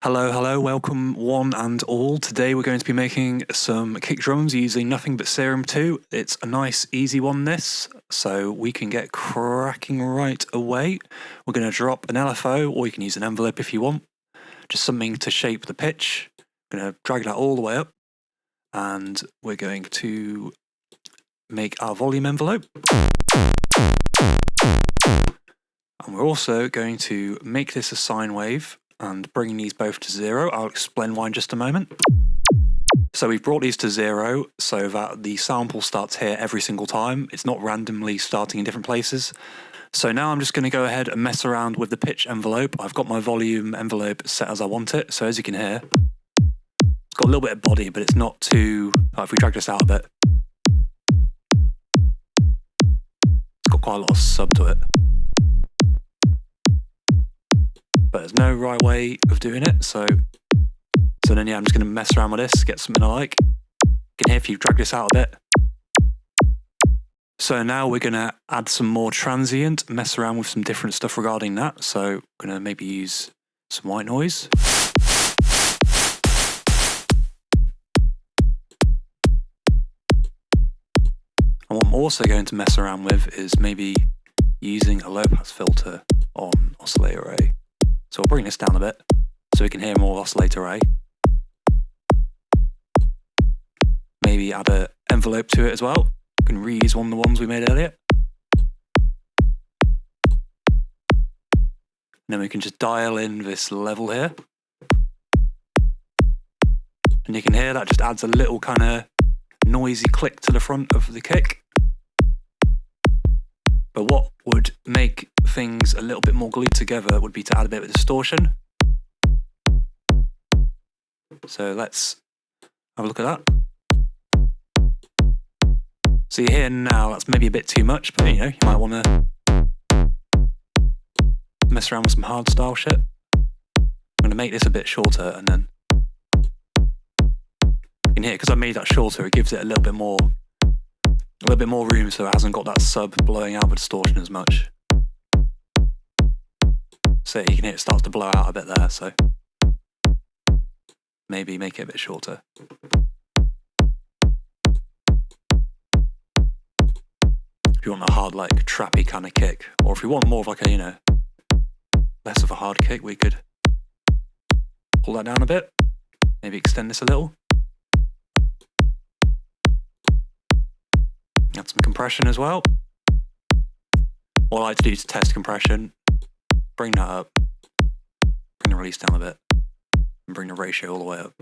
Hello, welcome one and all. Today we're going to be making some kick drums using nothing but Serum 2. It's a nice, easy one this, so we can get cracking right away. We're going to drop an LFO, or you can use an envelope if you want. Just something to shape the pitch. I'm going to drag that all the way up, and we're going to make our volume envelope. And we're also going to make this a sine wave and bring these both to 0. I'll explain why in just a moment. So we've brought these to 0 so that the sample starts here every single time. It's not randomly starting in different places. So now I'm just going to go ahead and mess around with the pitch envelope. I've got my volume envelope set as I want it. So as you can hear, it's got a little bit of body, but it's not too... if we drag this out a bit, it's got quite a lot of sub to it. But there's no right way of doing it, so then I'm just going to mess around with this, get something I like. You can hear if you drag this out a bit. So now we're going to add some more transient, mess around with some different stuff regarding that. So I'm going to maybe use some white noise. And what I'm also going to mess around with is maybe using a low pass filter on oscillator A. So we'll bring this down a bit so we can hear more oscillator A. Maybe add an envelope to it as well. We can reuse one of the ones we made earlier. And then we can just dial in this level here. And you can hear that just adds a little kind of noisy click to the front of the kick. But what would make things a little bit more glued together would be to add a bit of distortion. So let's have a look at that. So you hear now that's maybe a bit too much, but you might want to mess around with some hard style shit. I'm going to make this a bit shorter, and then you can hear, because I made that shorter, it gives it a little bit more room, so it hasn't got that sub blowing out with distortion as much. So you can hear it starts to blow out a bit there, so maybe make it a bit shorter. If you want a hard, like, trappy kind of kick, or if you want more of like a, less of a hard kick, we could pull that down a bit, maybe extend this a little. Add some compression as well. What I like to do is test compression, bring that up, bring the release down a bit, and bring the ratio all the way up.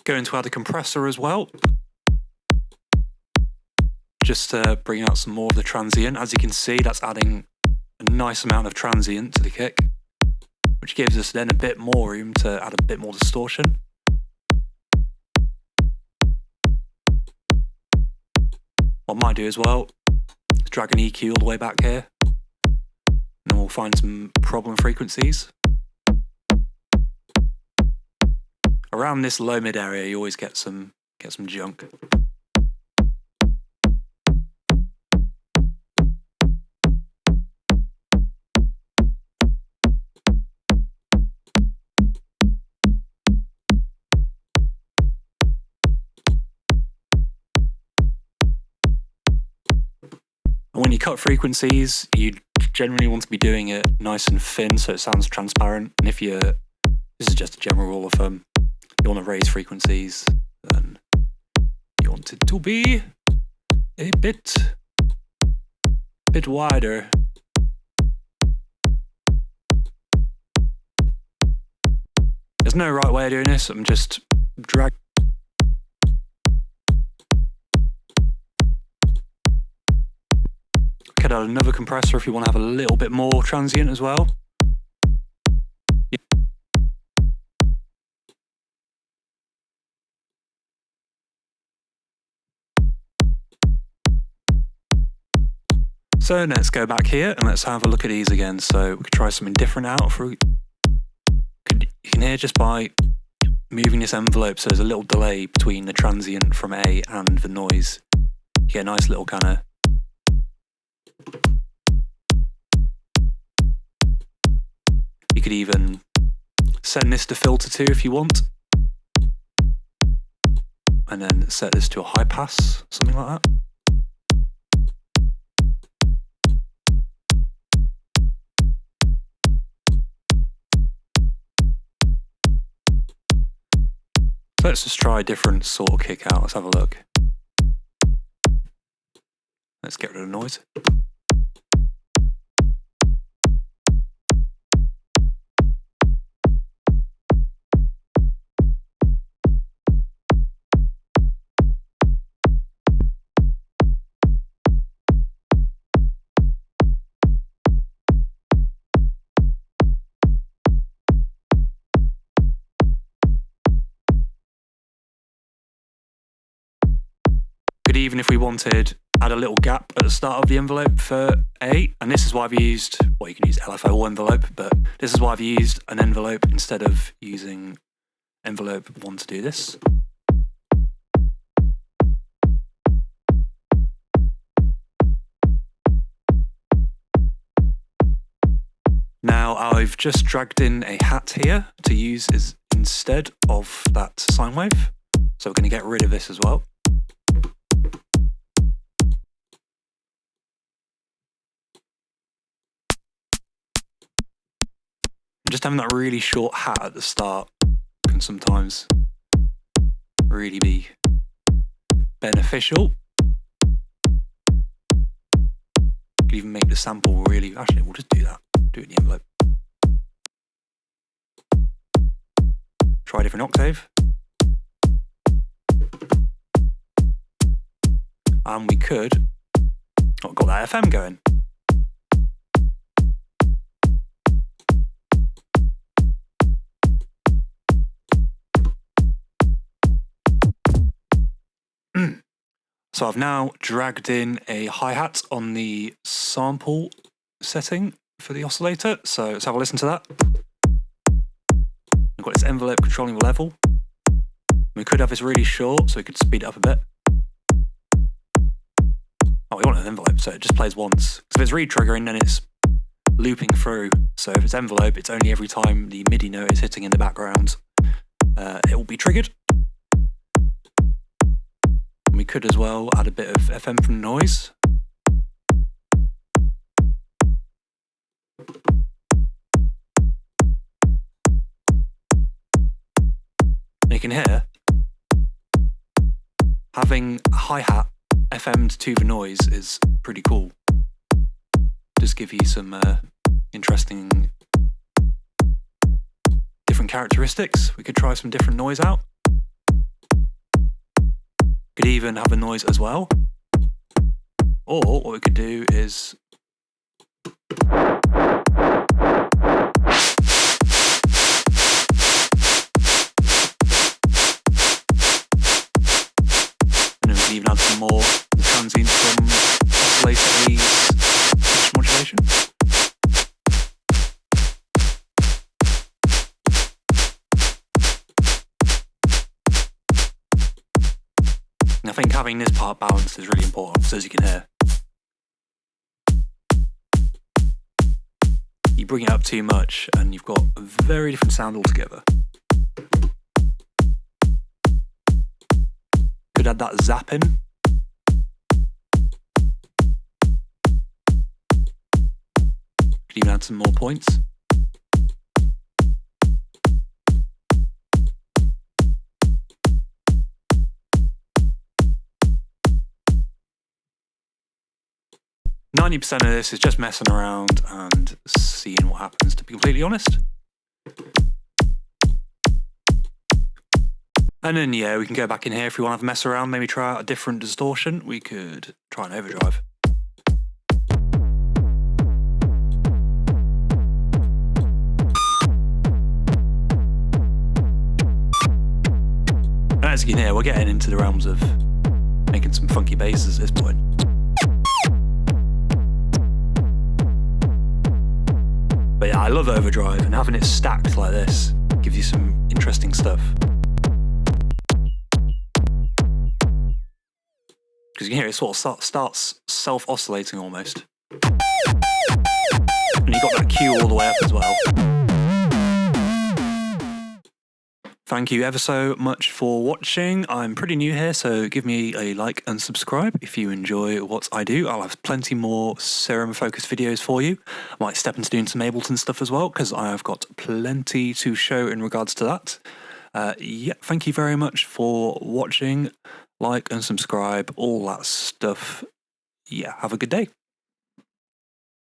Going to add a compressor as well, just to bring out some more of the transient. As you can see, that's adding a nice amount of transient to the kick, which gives us then a bit more room to add a bit more distortion. What I might do as well is drag an EQ all the way back here, and then we'll find some problem frequencies. Around this low mid area, you always get some junk. And when you cut frequencies, you generally want to be doing it nice and thin so it sounds transparent. And if this is just a general rule of thumb, you want to raise frequencies, then you want it to be a bit wider. There's no right way of doing this, I'm just dragging. Could add another compressor if you want to have a little bit more transient as well. So let's go back here and let's have a look at these again. So we could try something different out. You can hear just by moving this envelope so there's a little delay between the transient from A and the noise. You get a nice little kind of you could even send this to filter 2 if you want, and then set this to a high pass, something like that. So let's just try a different sort of kick out. Let's have a look. Let's get rid of the noise. Even if we wanted, add a little gap at the start of the envelope for A, and this is why I've used, well, you can use LFO or envelope, but this is why I've used an envelope instead of using envelope 1 to do this. Now I've just dragged in a hat here to use as instead of that sine wave, so we're going to get rid of this as well. Just having that really short hat at the start can sometimes really be beneficial. Could even make the sample really, actually we'll just do that, do it in the envelope. Try a different octave. And we could, oh, got that FM going. So I've now dragged in a hi-hat on the sample setting for the oscillator. So let's have a listen to that. We've got this envelope controlling the level. We could have this really short, so we could speed it up a bit. Oh, we want an envelope, so it just plays once. So if it's re-triggering, then it's looping through. So if it's envelope, it's only every time the MIDI note is hitting in the background, it will be triggered. We could as well add a bit of FM from noise. You can hear having a hi-hat FM'd to the noise is pretty cool. Just give you some interesting different characteristics. We could try some different noise out. Could even have a noise as well. Or what we could do is and then we can even add some more transients from oscillator A's pitch modulation. I think having this part balanced is really important, so as you can hear. You bring it up too much and you've got a very different sound altogether. Could add that zap in. Could even add some more points. 90% of this is just messing around and seeing what happens, to be completely honest. And then, yeah, we can go back in here if we want to have a mess around, maybe try out a different distortion. We could try an overdrive. And as you can hear, we're getting into the realms of making some funky basses at this point. But yeah, I love overdrive, and having it stacked like this gives you some interesting stuff. Because you can hear it sort of starts self-oscillating almost. And you got that cue all the way up as well. Thank you ever so much for watching. I'm pretty new here, so give me a like and subscribe if you enjoy what I do. I'll have plenty more Serum focused videos for you. I might step into doing some Ableton stuff as well, because I've got plenty to show in regards to that. Yeah, thank you very much for watching. Like and subscribe, all that stuff. Yeah, have a good day.